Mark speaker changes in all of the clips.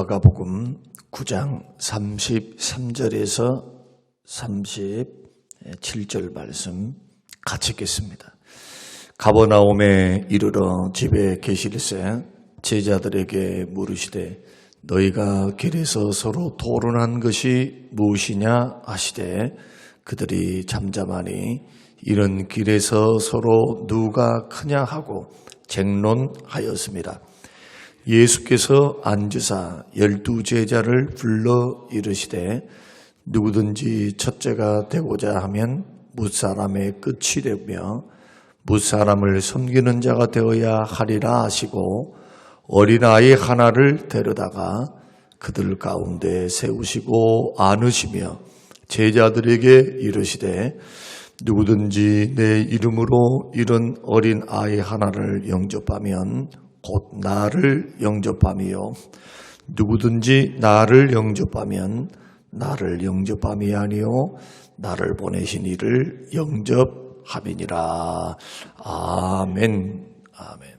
Speaker 1: 마가복음 9장 33절에서 37절 말씀 같이 읽겠습니다. 가버나움에 이르러 집에 계실새 제자들에게 물으시되 너희가 길에서 서로 토론한 것이 무엇이냐 하시되 그들이 잠잠하니 이런 길에서 서로 누가 크냐 하고 쟁론하였습니다. 예수께서 앉으사 12 제자를 불러 이르시되 누구든지 첫째가 되고자 하면 무사람의 끝이 되며 무사람을 섬기는 자가 되어야 하리라 하시고 어린아이 하나를 데려다가 그들 가운데 세우시고 안으시며 제자들에게 이르시되 누구든지 내 이름으로 이런 어린 아이 하나를 영접하면 곧 나를 영접함이요 누구든지 나를 영접하면 나를 영접함이 아니요 나를 보내신 이를 영접함이니라. 아멘. 아멘.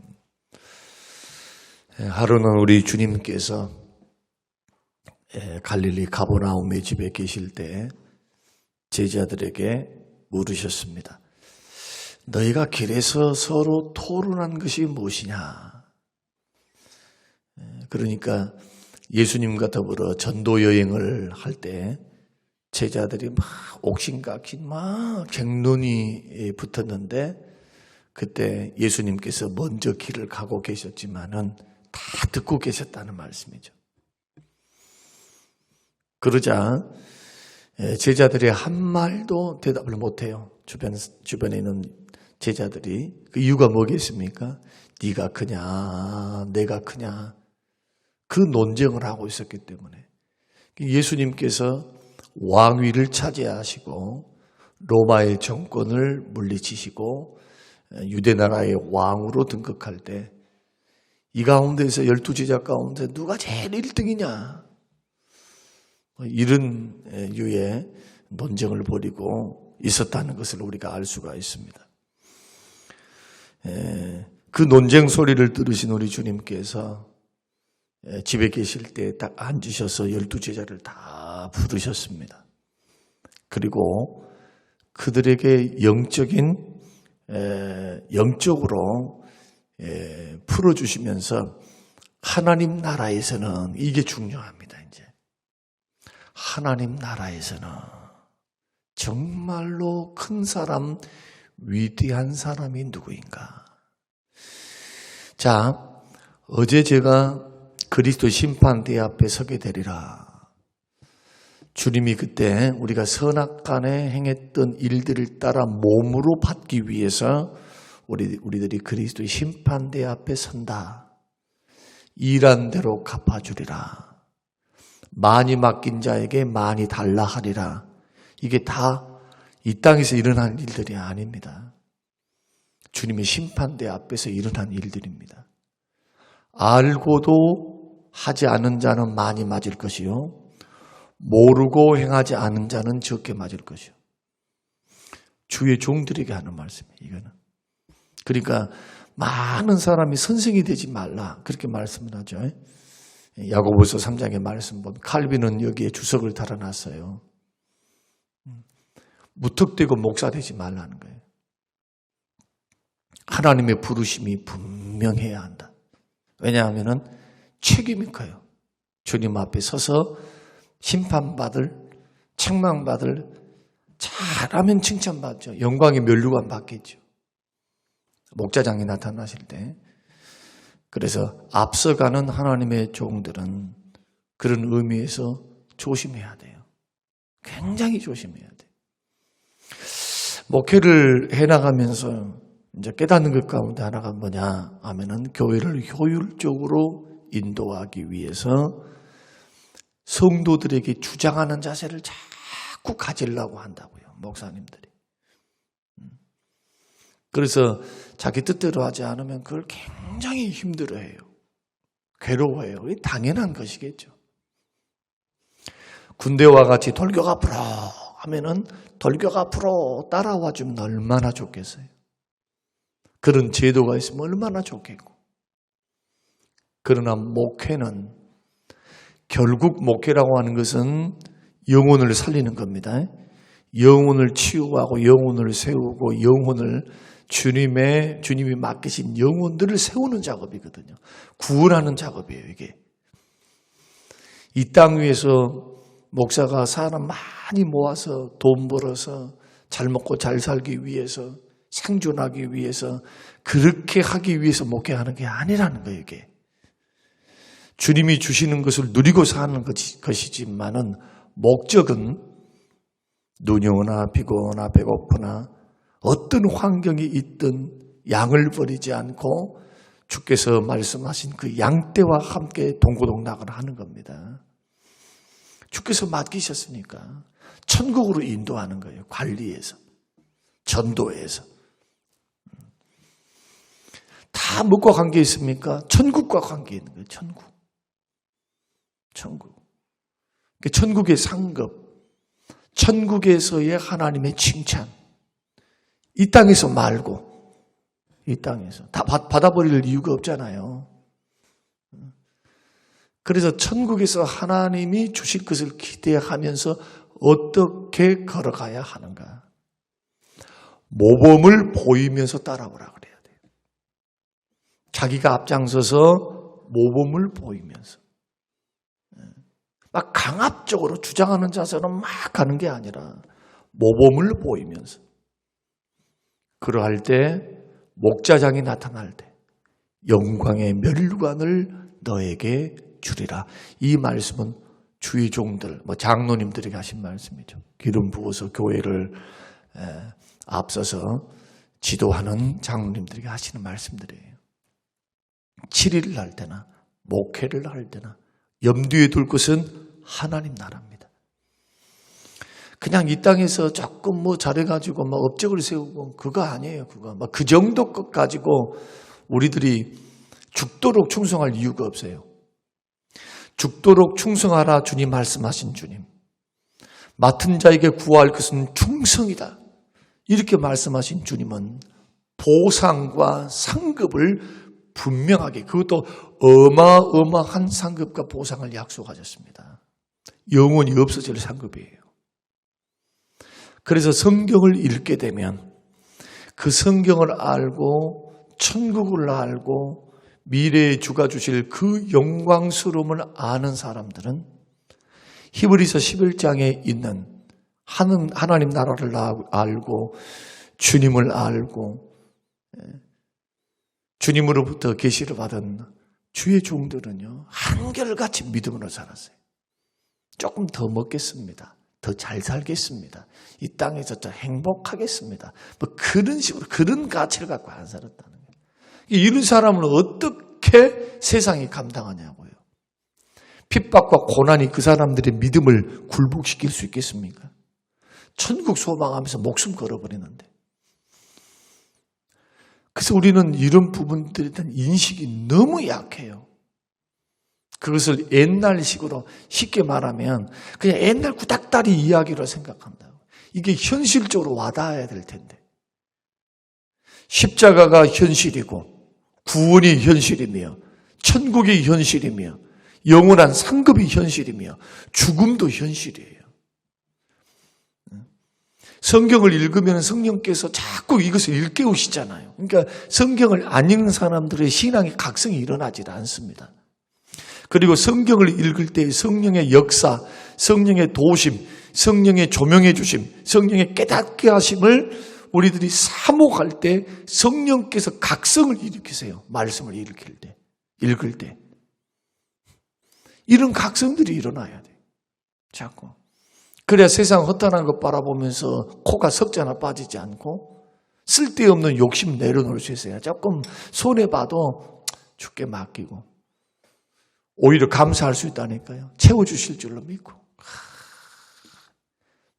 Speaker 1: 하루는 우리 주님께서 갈릴리 가버나움의 집에 계실 때 제자들에게 물으셨습니다. 너희가 길에서 서로 토론한 것이 무엇이냐? 그러니까 예수님과 더불어 전도 여행을 할 때 제자들이 막 옥신각신 막 쟁론이 붙었는데 그때 예수님께서 먼저 길을 가고 계셨지만은 다 듣고 계셨다는 말씀이죠. 그러자 제자들이 한 말도 대답을 못해요. 주변에 있는 제자들이. 그 이유가 뭐겠습니까? 네가 크냐 내가 크냐 그 논쟁을 하고 있었기 때문에 예수님께서 왕위를 차지하시고 로마의 정권을 물리치시고 유대나라의 왕으로 등극할 때 이 가운데서 12 제자 가운데 누가 제일 1등이냐 이런 유의 논쟁을 벌이고 있었다는 것을 우리가 알 수가 있습니다. 그 논쟁 소리를 들으신 우리 주님께서 집에 계실 때 딱 앉으셔서 12 제자를 다 부르셨습니다. 그리고 그들에게 영적으로 풀어주시면서 하나님 나라에서는 이게 중요합니다. 이제 하나님 나라에서는 정말로 큰 사람, 위대한 사람이 누구인가? 자, 어제 제가 그리스도 심판대 앞에 서게 되리라. 주님이 그때 우리가 선악간에 행했던 일들을 따라 몸으로 받기 위해서 우리들이 그리스도의 심판대 앞에 선다. 일한 대로 갚아주리라. 많이 맡긴 자에게 많이 달라 하리라. 이게 다 이 땅에서 일어난 일들이 아닙니다. 주님의 심판대 앞에서 일어난 일들입니다. 알고도 하지 않은 자는 많이 맞을 것이요 모르고 행하지 않은 자는 적게 맞을 것이요. 주의 종들에게 하는 말씀이에요. 이거는. 그러니까 많은 사람이 선생이 되지 말라 그렇게 말씀을 하죠. 야고보서 3장의 말씀 보면 칼빈은 여기에 주석을 달아놨어요. 무턱대고 목사 되지 말라는 거예요. 하나님의 부르심이 분명해야 한다. 왜냐하면 책임이 커요. 주님 앞에 서서 심판받을, 책망받을, 잘하면 칭찬받죠. 영광의 면류관 받겠죠. 목자장이 나타나실 때. 그래서 앞서가는 하나님의 종들은 그런 의미에서 조심해야 돼요. 굉장히 조심해야 돼요. 목회를 해나가면서 이제 깨닫는 것 가운데 하나가 뭐냐 하면은 교회를 효율적으로 인도하기 위해서 성도들에게 주장하는 자세를 자꾸 가지려고 한다고요. 목사님들이. 그래서 자기 뜻대로 하지 않으면 그걸 굉장히 힘들어해요. 괴로워해요. 당연한 것이겠죠. 군대와 같이 돌격 앞으로 하면은 돌격 앞으로 따라와 주면 얼마나 좋겠어요. 그런 제도가 있으면 얼마나 좋겠고. 그러나 목회는 결국 목회라고 하는 것은 영혼을 살리는 겁니다. 영혼을 치유하고 영혼을 세우고 영혼을 주님이 맡기신 영혼들을 세우는 작업이거든요. 구원하는 작업이에요, 이게. 이 땅 위에서 목사가 사람 많이 모아서 돈 벌어서 잘 먹고 잘 살기 위해서 생존하기 위해서 그렇게 하기 위해서 목회하는 게 아니라는 거예요, 이게. 주님이 주시는 것을 누리고 사는 것이지만은 목적은 눈이 오나 비가 오나 배고프나 어떤 환경이 있든 양을 버리지 않고 주께서 말씀하신 그 양떼와 함께 동고동락을 하는 겁니다. 주께서 맡기셨으니까 천국으로 인도하는 거예요. 관리해서, 전도해서. 다 무엇과 관계 있습니까? 천국과 관계 있는 거예요. 천국. 천국의 상급, 천국에서의 하나님의 칭찬. 이 땅에서 말고, 이 땅에서. 다 받아버릴 이유가 없잖아요. 그래서 천국에서 하나님이 주실 것을 기대하면서 어떻게 걸어가야 하는가. 모범을 보이면서 따라오라 그래야 돼요. 자기가 앞장서서 모범을 보이면서. 막 강압적으로 주장하는 자세로 막 가는 게 아니라 모범을 보이면서. 그러할 때 목자장이 나타날 때 영광의 멸관을 너에게 주리라. 이 말씀은 주의 종들, 장로님들에게 하신 말씀이죠. 기름 부어서 교회를 앞서서 지도하는 장로님들에게 하시는 말씀들이에요. 7일을 할 때나 목회를 할 때나 염두에 둘 것은 하나님 나라입니다. 그냥 이 땅에서 조금 잘해가지고 업적을 세우고 그거 아니에요. 그거 그 정도 것 가지고 우리들이 죽도록 충성할 이유가 없어요. 죽도록 충성하라 주님 말씀하신 주님. 맡은 자에게 구할 것은 충성이다. 이렇게 말씀하신 주님은 보상과 상급을 분명하게, 그것도 어마어마한 상급과 보상을 약속하셨습니다. 영원히 없어질 상급이에요. 그래서 성경을 읽게 되면 그 성경을 알고 천국을 알고 미래의 주가 주실 그 영광스러움을 아는 사람들은 히브리서 11장에 있는 하나님 나라를 알고 주님을 알고 주님으로부터 계시를 받은 주의 종들은요, 한결같이 믿음으로 살았어요. 조금 더 먹겠습니다. 더 잘 살겠습니다. 이 땅에서 더 행복하겠습니다. 그런 식으로, 그런 가치를 갖고 안 살았다는 거예요. 이런 사람은 어떻게 세상이 감당하냐고요. 핍박과 고난이 그 사람들의 믿음을 굴복시킬 수 있겠습니까? 천국 소망하면서 목숨 걸어버리는데. 그래서 우리는 이런 부분들에 대한 인식이 너무 약해요. 그것을 옛날식으로 쉽게 말하면 그냥 옛날 구닥다리 이야기로 생각한다고. 이게 현실적으로 와닿아야 될 텐데. 십자가가 현실이고 구원이 현실이며 천국이 현실이며 영원한 상급이 현실이며 죽음도 현실이에요. 성경을 읽으면 성령께서 자꾸 이것을 일깨우시잖아요. 그러니까 성경을 안 읽는 사람들의 신앙의 각성이 일어나지 않습니다. 그리고 성경을 읽을 때 성령의 역사, 성령의 도우심, 성령의 조명해 주심, 성령의 깨닫게 하심을 우리들이 사모할 때 성령께서 각성을 일으키세요. 말씀을 읽을 때. 이런 각성들이 일어나야 돼요. 자꾸. 그래야 세상 허탄한 것 바라보면서 코가 석자나 빠지지 않고 쓸데없는 욕심 내려놓을 수 있어요. 조금 손해봐도 주께 맡기고 오히려 감사할 수 있다니까요. 채워주실 줄로 믿고.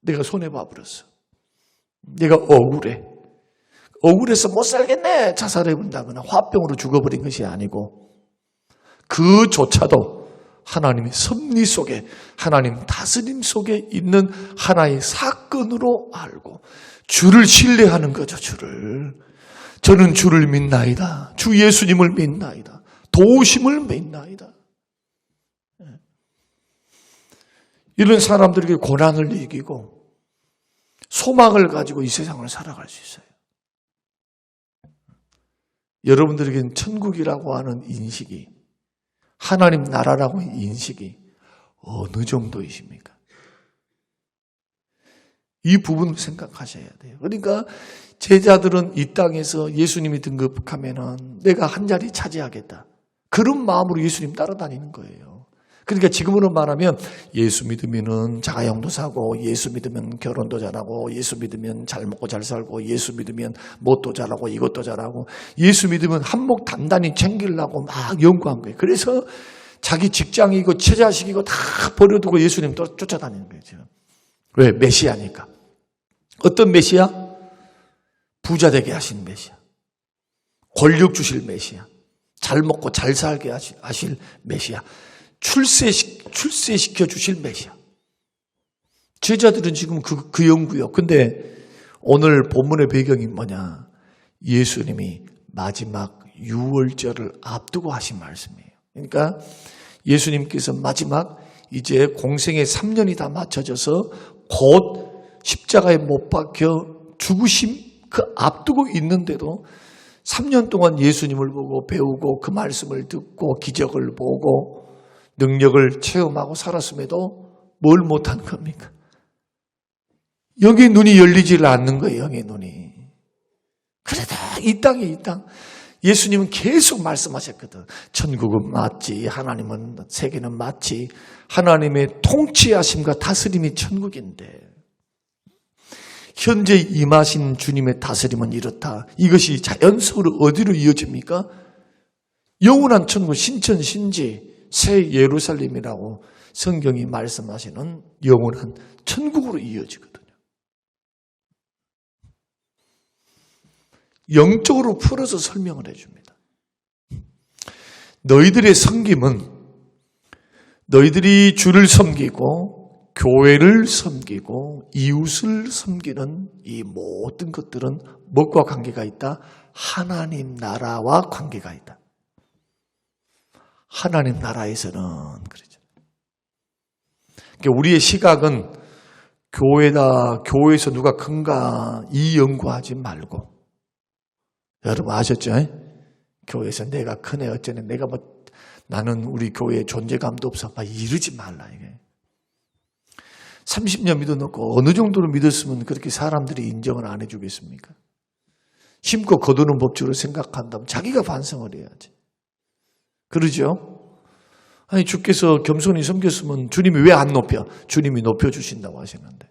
Speaker 1: 내가 손해봐버렸어. 내가 억울해. 억울해서 못 살겠네. 자살해본다거나 화병으로 죽어버린 것이 아니고 그조차도 하나님의 섭리 속에, 하나님 다스림 속에 있는 하나의 사건으로 알고 주를 신뢰하는 거죠. 저는 주를 믿나이다. 주 예수님을 믿나이다. 도우심을 믿나이다. 이런 사람들에게 고난을 이기고 소망을 가지고 이 세상을 살아갈 수 있어요. 여러분들에게는 천국이라고 하는 인식이, 하나님 나라라고 하는 인식이 어느 정도이십니까? 이 부분을 생각하셔야 돼요. 그러니까 제자들은 이 땅에서 예수님이 등극하면은 내가 한 자리 차지하겠다. 그런 마음으로 예수님 따라다니는 거예요. 그러니까 지금으로 말하면 예수 믿으면은 자가용도 사고, 예수 믿으면 결혼도 잘하고, 예수 믿으면 잘 먹고 잘 살고, 예수 믿으면 뭣도 잘하고 이것도 잘하고, 예수 믿으면 한몫 단단히 챙기려고 막 연구한 거예요. 그래서 자기 직장이고 처자식이고 다 버려두고 예수님 또 쫓아다니는 거예요. 왜? 메시아니까. 어떤 메시아? 부자 되게 하신 메시아. 권력 주실 메시아. 잘 먹고 잘 살게 하실 메시아. 출세시켜 주실 메시아. 제자들은 지금 그 연구요. 근데 오늘 본문의 배경이 뭐냐? 예수님이 마지막 유월절을 앞두고 하신 말씀이에요. 그러니까 예수님께서 마지막 이제 공생의 3년이 다 맞춰져서 곧 십자가에 못 박혀 죽으심 그 앞두고 있는데도 3년 동안 예수님을 보고 배우고 그 말씀을 듣고 기적을 보고 능력을 체험하고 살았음에도 뭘 못한 겁니까? 영의 눈이 열리질 않는 거예요. 영의 눈이. 그래도 이 땅 예수님은 계속 말씀하셨거든. 천국은 맞지, 하나님은 세계는 맞지, 하나님의 통치하심과 다스림이 천국인데 현재 임하신 주님의 다스림은 이렇다. 이것이 자연적으로 어디로 이어집니까? 영원한 천국, 신천 신지 새 예루살렘이라고 성경이 말씀하시는 영원한 천국으로 이어지거든요. 영적으로 풀어서 설명을 해줍니다. 너희들의 섬김은 너희들이 주를 섬기고 교회를 섬기고 이웃을 섬기는 이 모든 것들은 무엇과 관계가 있다? 하나님 나라와 관계가 있다. 하나님 나라에서는 그러죠. 그러니까 우리의 시각은 교회다, 교회에서 누가 큰가 이 연구하지 말고, 여러분 아셨죠? 교회에서 내가 크네 어쩌네, 내가 뭐 나는 우리 교회에 존재감도 없어, 막 이러지 말라 이게. 30년 믿어놓고 어느 정도로 믿었으면 그렇게 사람들이 인정을 안 해주겠습니까? 심고 거두는 법칙으로 생각한다면 자기가 반성을 해야지. 그러죠? 아니 주께서 겸손히 섬겼으면 주님이 왜 안 높여? 주님이 높여주신다고 하시는데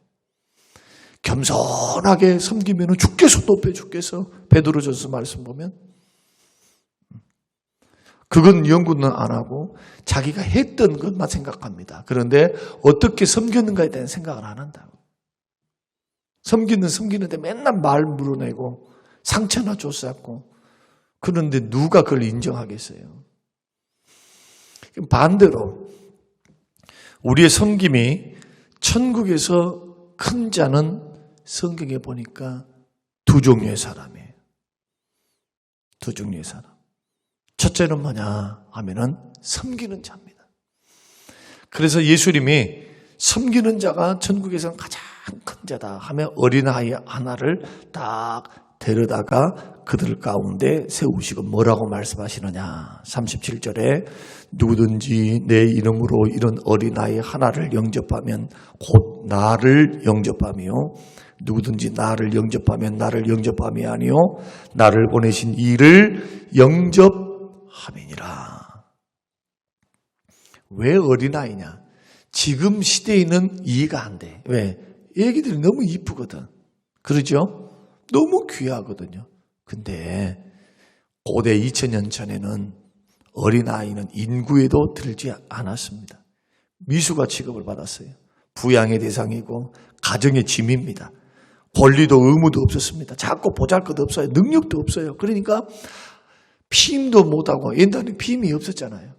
Speaker 1: 겸손하게 섬기면 주께서 높여주께서 베드로전서 말씀 보면 그건 연구는 안 하고 자기가 했던 것만 생각합니다. 그런데 어떻게 섬겼는가에 대한 생각을 안 한다고. 섬기는데 맨날 말 물어내고 상처나 쫓았고 그런데 누가 그걸 인정하겠어요? 반대로 우리의 섬김이 천국에서 큰 자는 성경에 보니까 두 종류의 사람이에요. 두 종류의 사람. 첫째는 뭐냐 하면은 섬기는 자입니다. 그래서 예수님이 섬기는 자가 천국에서는 가장 큰 자다 하며 어린아이 하나를 딱 데려다가 그들 가운데 세우시고 뭐라고 말씀하시느냐. 37절에 누구든지 내 이름으로 이런 어린아이 하나를 영접하면 곧 나를 영접하며 누구든지 나를 영접하면 나를 영접함이 아니요 나를 보내신 이를 영접함이니라. 왜 어린아이냐? 지금 시대에는 이해가 안 돼. 왜? 애기들이 너무 이쁘거든. 그러죠? 너무 귀하거든요. 근데 고대 2000년 전에는 어린아이는 인구에도 들지 않았습니다. 미수가 취급을 받았어요. 부양의 대상이고 가정의 짐입니다. 권리도 의무도 없었습니다. 자꾸 보잘것 없어요. 능력도 없어요. 그러니까 피임도 못하고 옛날에 피임이 없었잖아요.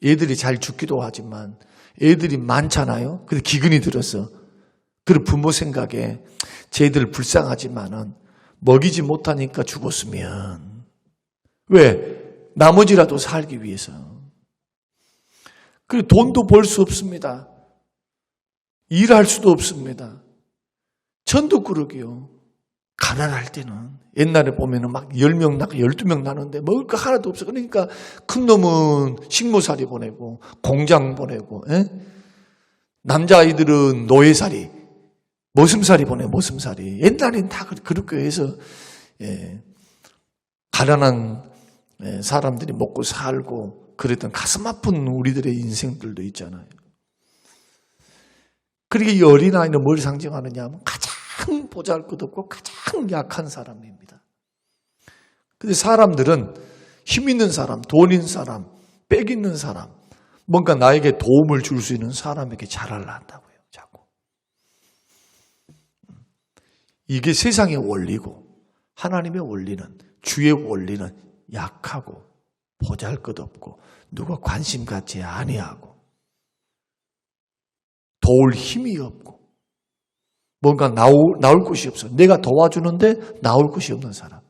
Speaker 1: 애들이 잘 죽기도 하지만 애들이 많잖아요. 근데 기근이 들었어. 그리고 부모 생각에 쟤들 불쌍하지만은 먹이지 못하니까 죽었으면 왜? 나머지라도 살기 위해서. 그리고 돈도 벌 수 없습니다. 일할 수도 없습니다. 전도 그러게요. 가난할 때는 옛날에 보면은 막 10명 나고 12명 나는데 먹을 거 하나도 없어. 그러니까 큰 놈은 식모살이 보내고 공장 보내고, 남자아이들은 노예살이, 머슴살이 보내, 머슴살이. 옛날엔 다 그렇게 해서 가난한 사람들이 먹고 살고 그랬던 가슴 아픈 우리들의 인생들도 있잖아요. 그러니까 이 어린아이는 뭘 상징하느냐 하면 가장 보잘것없고 가장 약한 사람입니다. 근데 사람들은 힘 있는 사람, 돈 있는 사람, 빽 있는 사람, 뭔가 나에게 도움을 줄 수 있는 사람에게 잘하려 한다고요. 자꾸. 이게 세상의 원리고 하나님의 원리는, 주의 원리는 약하고 보잘것없고 누가 관심 갖지 아니하고 도울 힘이 없고 뭔가 나올 곳이 없어. 내가 도와주는데 나올 곳이 없는 사람.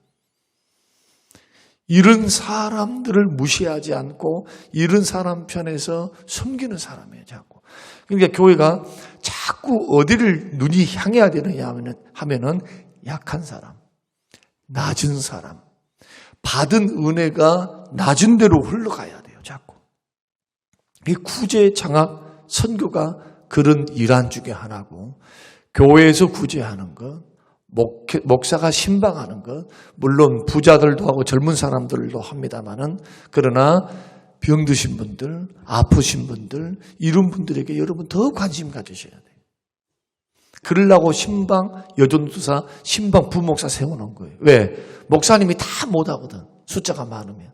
Speaker 1: 이런 사람들을 무시하지 않고 이런 사람 편에서 섬기는 사람이에요. 자꾸. 그러니까 교회가 자꾸 어디를 눈이 향해야 되느냐 하면은 약한 사람, 낮은 사람, 받은 은혜가 낮은 대로 흘러가야 돼요. 자꾸. 이 구제 장학 선교가 그런 일환 중에 하나고, 교회에서 구제하는 것, 목사가 신방하는 것, 물론 부자들도 하고 젊은 사람들도 합니다만은, 그러나 병드신 분들, 아프신 분들, 이런 분들에게 여러분 더 관심 가지셔야 돼요. 그러려고 신방, 여전도사, 신방 부목사 세워놓은 거예요. 왜? 목사님이 다 못하거든. 숫자가 많으면.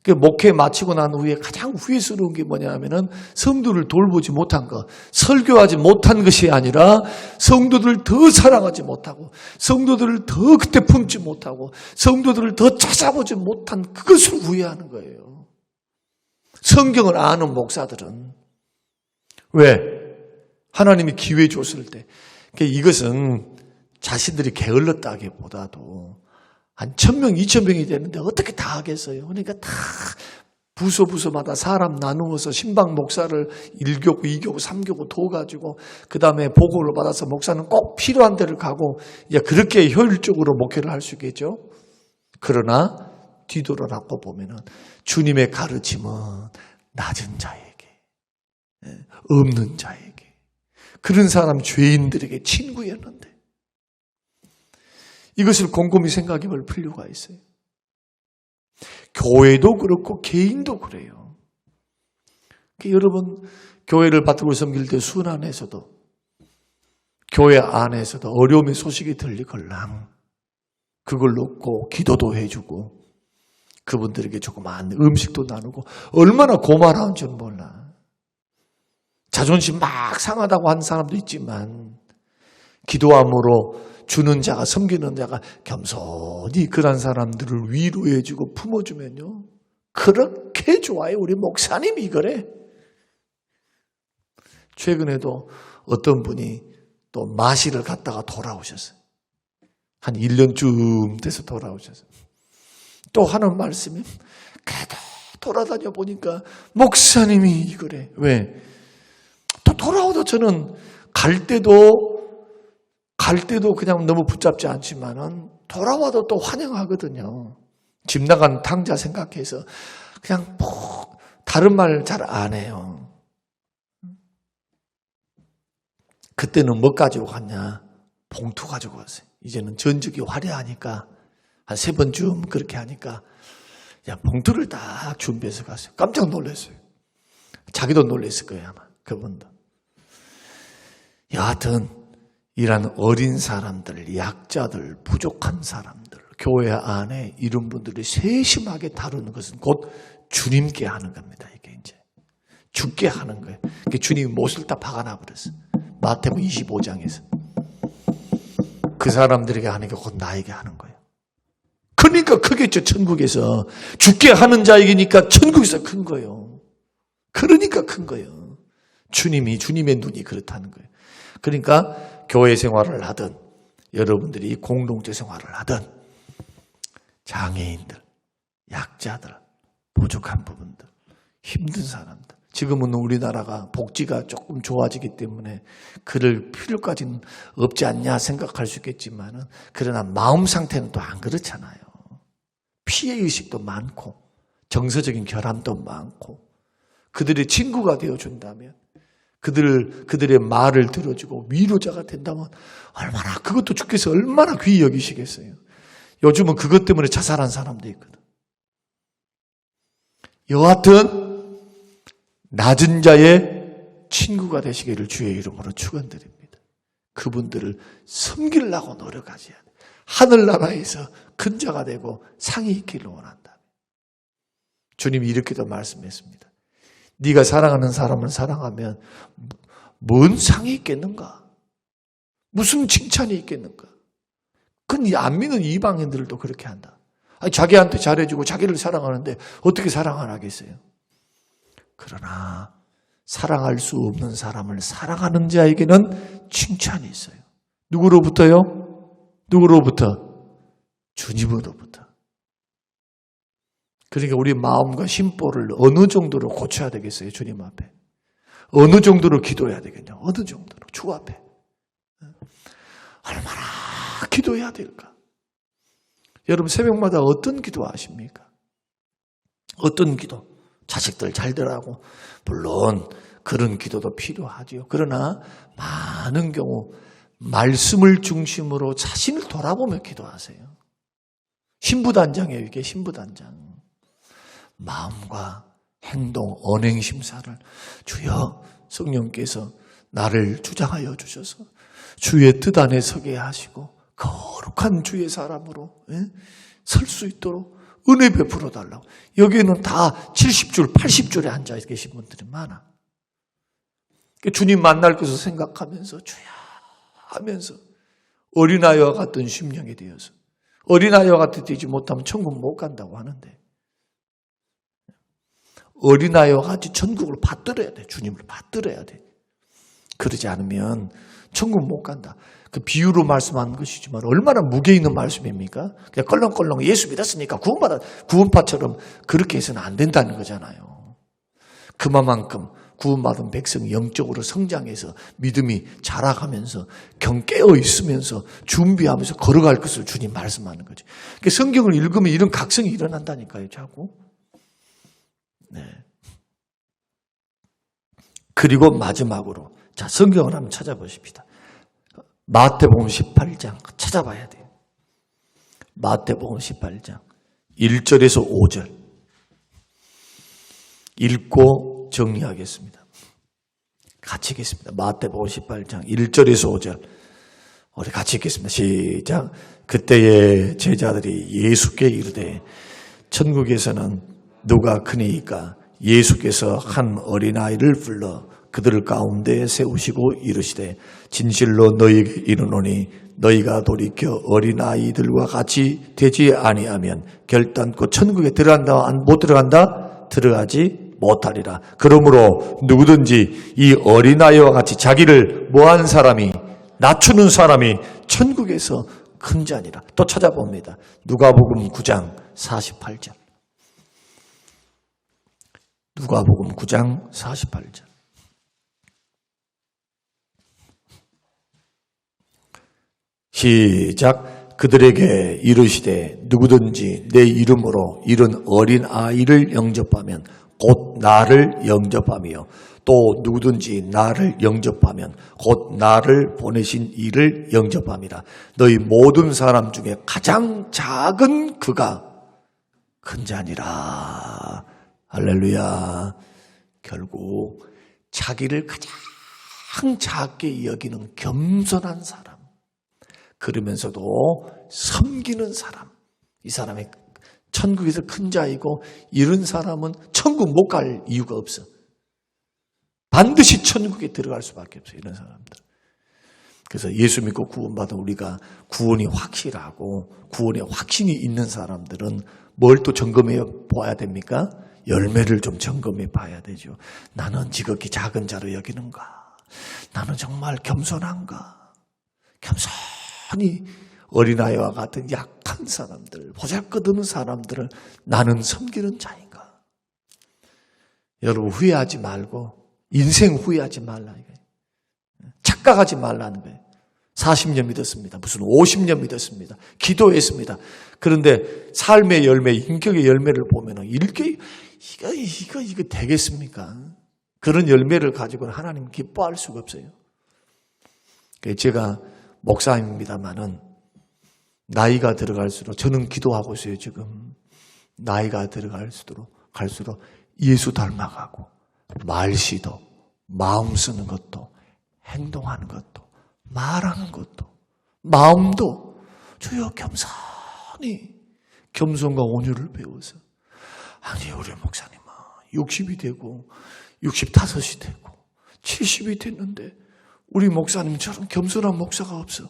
Speaker 1: 그 목회 마치고 난 후에 가장 후회스러운 게 뭐냐 하면은 성도를 돌보지 못한 것, 설교하지 못한 것이 아니라 성도들을 더 사랑하지 못하고 성도들을 더 그때 품지 못하고 성도들을 더 찾아보지 못한 그것을 후회하는 거예요. 성경을 아는 목사들은. 왜? 하나님이 기회 줬을 때. 이것은 자신들이 게을렀다기보다도 한 1000명, 2000명이 되는데 어떻게 다 하겠어요? 그러니까 다 부서마다 사람 나누어서 신방 목사를 1교구, 2교구, 3교구 둬가지고 그 다음에 보고를 받아서 목사는 꼭 필요한 데를 가고 이제 그렇게 효율적으로 목회를 할 수 있겠죠. 그러나 뒤돌아놓고 보면은 주님의 가르침은 낮은 자에게, 없는 자에게, 그런 사람 죄인들에게 친구였는데 이것을 곰곰이 생각해 볼 필요가 있어요. 교회도 그렇고 개인도 그래요. 여러분 교회를 받들고 섬길 때 순환에서도 교회 안에서도 어려움의 소식이 들리걸랑 그걸 놓고 기도도 해주고 그분들에게 조그만 음식도 나누고 얼마나 고마운 줄 몰라. 자존심 막 상하다고 하는 사람도 있지만 기도함으로 주는 자가, 섬기는 자가 겸손히 그런 사람들을 위로해주고 품어주면요, 그렇게 좋아요. 우리 목사님이 그래. 최근에도 어떤 분이 또 마실을 갔다가 돌아오셨어요. 한 1년쯤 돼서 돌아오셨어요. 또 하는 말씀이, 그래도 돌아다녀 보니까 목사님이 그래. 왜? 또 돌아오도 저는 갈 때도 그냥 너무 붙잡지 않지만은 돌아와도 또 환영하거든요. 집 나간 탕자 생각해서 그냥 다른 말 잘 안 해요. 그때는 뭐 가지고 갔냐? 봉투 가지고 갔어요. 이제는 전적이 화려하니까 한 3번쯤 그렇게 하니까 야, 봉투를 딱 준비해서 갔어요. 깜짝 놀랐어요. 자기도 놀랐을 거예요, 아마. 그분도. 여하튼 이런 어린 사람들, 약자들, 부족한 사람들, 교회 안에 이런 분들이 세심하게 다루는 것은 곧 주님께 하는 겁니다. 이게 이제 죽게 하는 거예요. 주님이 못을 다 박아놔 버렸어요. 마태복음 25장에서 그 사람들에게 하는 게 곧 나에게 하는 거예요. 그러니까 크겠죠. 천국에서 죽게 하는 자에게니까 천국에서 큰 거예요. 그러니까 큰 거예요. 주님의 눈이 그렇다는 거예요. 그러니까 교회 생활을 하든 여러분들이 공동체 생활을 하든 장애인들, 약자들, 부족한 부분들, 힘든 사람들 지금은 우리나라가 복지가 조금 좋아지기 때문에 그럴 필요까지는 없지 않냐 생각할 수 있겠지만, 그러나 마음 상태는 또 안 그렇잖아요. 피해의식도 많고 정서적인 결함도 많고, 그들의 친구가 되어준다면, 그들의 말을 들어주고 위로자가 된다면 얼마나, 그것도 주께서 얼마나 귀히 여기시겠어요. 요즘은 그것 때문에 자살한 사람도 있거든. 여하튼 낮은 자의 친구가 되시기를 주의 이름으로 축원드립니다. 그분들을 섬기려고 노력하셔야 돼. 하늘나라에서 큰 자가 되고 상이 있기를 원한다. 주님이 이렇게도 말씀했습니다. 네가 사랑하는 사람을 사랑하면 뭔 상이 있겠는가? 무슨 칭찬이 있겠는가? 그건 안 믿는 이방인들도 그렇게 한다. 아니, 자기한테 잘해주고 자기를 사랑하는데 어떻게 사랑 안 하겠어요? 그러나 사랑할 수 없는 사람을 사랑하는 자에게는 칭찬이 있어요. 누구로부터요? 누구로부터? 주님으로부터. 그러니까 우리 마음과 심보를 어느 정도로 고쳐야 되겠어요? 주님 앞에. 어느 정도로 기도해야 되겠냐? 어느 정도로? 주 앞에. 얼마나 기도해야 될까? 여러분 새벽마다 어떤 기도 하십니까? 어떤 기도? 자식들 잘 되라고. 물론 그런 기도도 필요하죠. 그러나 많은 경우 말씀을 중심으로 자신을 돌아보며 기도하세요. 신부단장이에요. 이게 신부단장. 마음과 행동, 언행심사를 주여 성령께서 나를 주장하여 주셔서 주의 뜻 안에 서게 하시고 거룩한 주의 사람으로 설 수 있도록 은혜 베풀어 달라고. 여기에는 다 70줄, 80줄에 앉아 계신 분들이 많아. 주님 만날 것을 생각하면서 주야 하면서 어린아이와 같은 심령이 되어서, 어린아이와 같이 되지 못하면 천국 못 간다고 하는데, 어린아이와 같이 천국을 받들어야 돼. 주님을 받들어야 돼. 그러지 않으면 천국 못 간다. 그 비유로 말씀한 것이지만 얼마나 무게 있는 말씀입니까? 그냥 껄렁껄렁 예수 믿었으니까 구원파처럼 그렇게 해서는 안 된다는 거잖아요. 그만큼 구원받은 백성이 영적으로 성장해서 믿음이 자라가면서 경 깨어 있으면서 준비하면서 걸어갈 것을 주님 말씀하는 거죠. 그러니까 성경을 읽으면 이런 각성이 일어난다니까요, 자꾸. 네. 그리고 마지막으로, 자, 성경을 한번 찾아보십시다. 마태복음 18장 찾아봐야 돼요. 마태복음 18장 1절에서 5절 읽고 정리하겠습니다. 같이 읽겠습니다. 마태복음 18장 1절에서 5절 우리 같이 읽겠습니다. 시작. 그때의 제자들이 예수께 이르되 천국에서는 누가 크니이까? 예수께서 한 어린아이를 불러 그들 가운데 세우시고 이르시되 진실로 너희에게 이르노니 너희가 돌이켜 어린아이들과 같이 되지 아니하면 결단코 천국에 들어간다 못 들어간다? 들어가지 못하리라. 그러므로 누구든지 이 어린아이와 같이 자기를 뭐한 사람이, 낮추는 사람이 천국에서 큰 자니라. 또 찾아봅니다. 누가복음 9장 48절. 누가복음 9장 48절. 시작. 그들에게 이르시되 누구든지 내 이름으로 이런 어린 아이를 영접하면 곧 나를 영접하며 또 누구든지 나를 영접하면 곧 나를 보내신 이를 영접함이라. 너희 모든 사람 중에 가장 작은 그가 큰 자니라. 할렐루야. 결국 자기를 가장 작게 여기는 겸손한 사람, 그러면서도 섬기는 사람, 이 사람이 천국에서 큰 자이고 이런 사람은 천국 못 갈 이유가 없어. 반드시 천국에 들어갈 수밖에 없어요. 이런 사람들. 그래서 예수 믿고 구원받은 우리가 구원이 확실하고 구원에 확신이 있는 사람들은 뭘 또 점검해 봐야 됩니까? 열매를 좀 점검해 봐야 되죠. 나는 지극히 작은 자로 여기는가? 나는 정말 겸손한가? 겸손히 어린아이와 같은 약한 사람들, 보잘것없는 사람들을 나는 섬기는 자인가? 여러분 후회하지 말고 인생 후회하지 말라 이거예요. 착각하지 말라는 거예요. 40년 믿었습니다. 무슨 50년 믿었습니다. 기도했습니다. 그런데 삶의 열매, 인격의 열매를 보면은 이거 되겠습니까? 그런 열매를 가지고는 하나님 기뻐할 수가 없어요. 제가 목사입니다만은 나이가 들어갈수록 저는 기도하고 있어요. 지금 나이가 들어갈수록 예수 닮아가고 말씨도 마음 쓰는 것도 행동하는 것도 말하는 것도 마음도 주여 겸손히 겸손과 온유를 배워서 아니 우리 목사님은 60이 되고 65이 되고 70이 됐는데 우리 목사님처럼 겸손한 목사가 없어.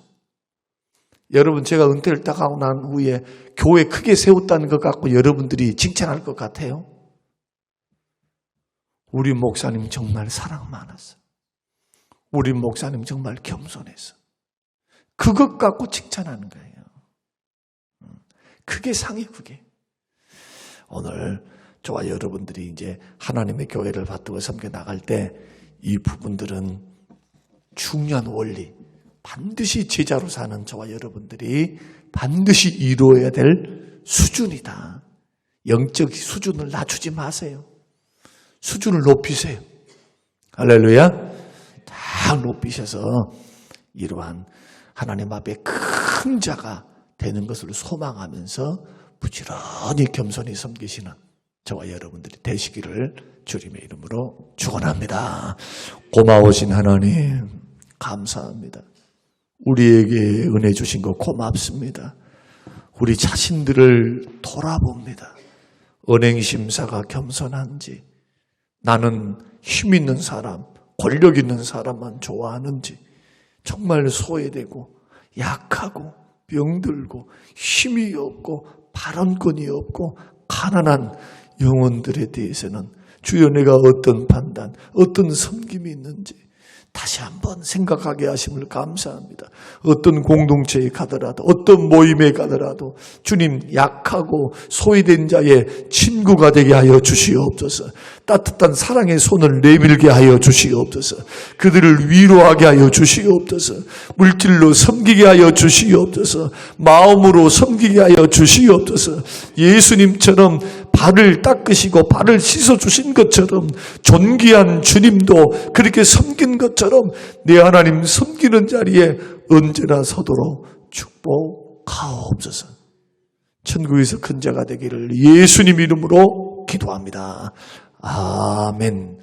Speaker 1: 여러분 제가 은퇴를 딱 하고 난 후에 교회 크게 세웠다는 것 같고 여러분들이 칭찬할 것 같아요. 우리 목사님 정말 사랑 많았어. 우리 목사님 정말 겸손했어. 그것 갖고 칭찬하는 거예요. 그게 상해 그게. 오늘 저와 여러분들이 이제 하나님의 교회를 받들고 섬겨 나갈 때 이 부분들은 중요한 원리, 반드시 제자로 사는 저와 여러분들이 반드시 이루어야 될 수준이다. 영적 수준을 낮추지 마세요. 수준을 높이세요. 할렐루야. 다 높이셔서 이러한 하나님 앞에 큰 자가 되는 것을 소망하면서 부지런히 겸손히 섬기시는 저와 여러분들이 되시기를 주님의 이름으로 축원합니다. 고마우신 하나님 감사합니다. 우리에게 은혜 주신 거 고맙습니다. 우리 자신들을 돌아봅니다. 언행심사가 겸손한지, 나는 힘 있는 사람, 권력 있는 사람만 좋아하는지, 정말 소외되고 약하고 병들고 힘이 없고 발언권이 없고 가난한 영혼들에 대해서는 주여 내가 어떤 판단, 어떤 섬김이 있는지 다시 한번 생각하게 하심을 감사합니다. 어떤 공동체에 가더라도 어떤 모임에 가더라도 주님 약하고 소외된 자의 친구가 되게 하여 주시옵소서. 따뜻한 사랑의 손을 내밀게 하여 주시옵소서. 그들을 위로하게 하여 주시옵소서. 물질로 섬기게 하여 주시옵소서. 마음으로 섬기게 하여 주시옵소서. 예수님처럼 발을 닦으시고 발을 씻어주신 것처럼 존귀한 주님도 그렇게 섬긴 것처럼 내 하나님 섬기는 자리에 언제나 서도록 축복하옵소서. 천국에서 큰 자가 되기를 예수님 이름으로 기도합니다. 아멘.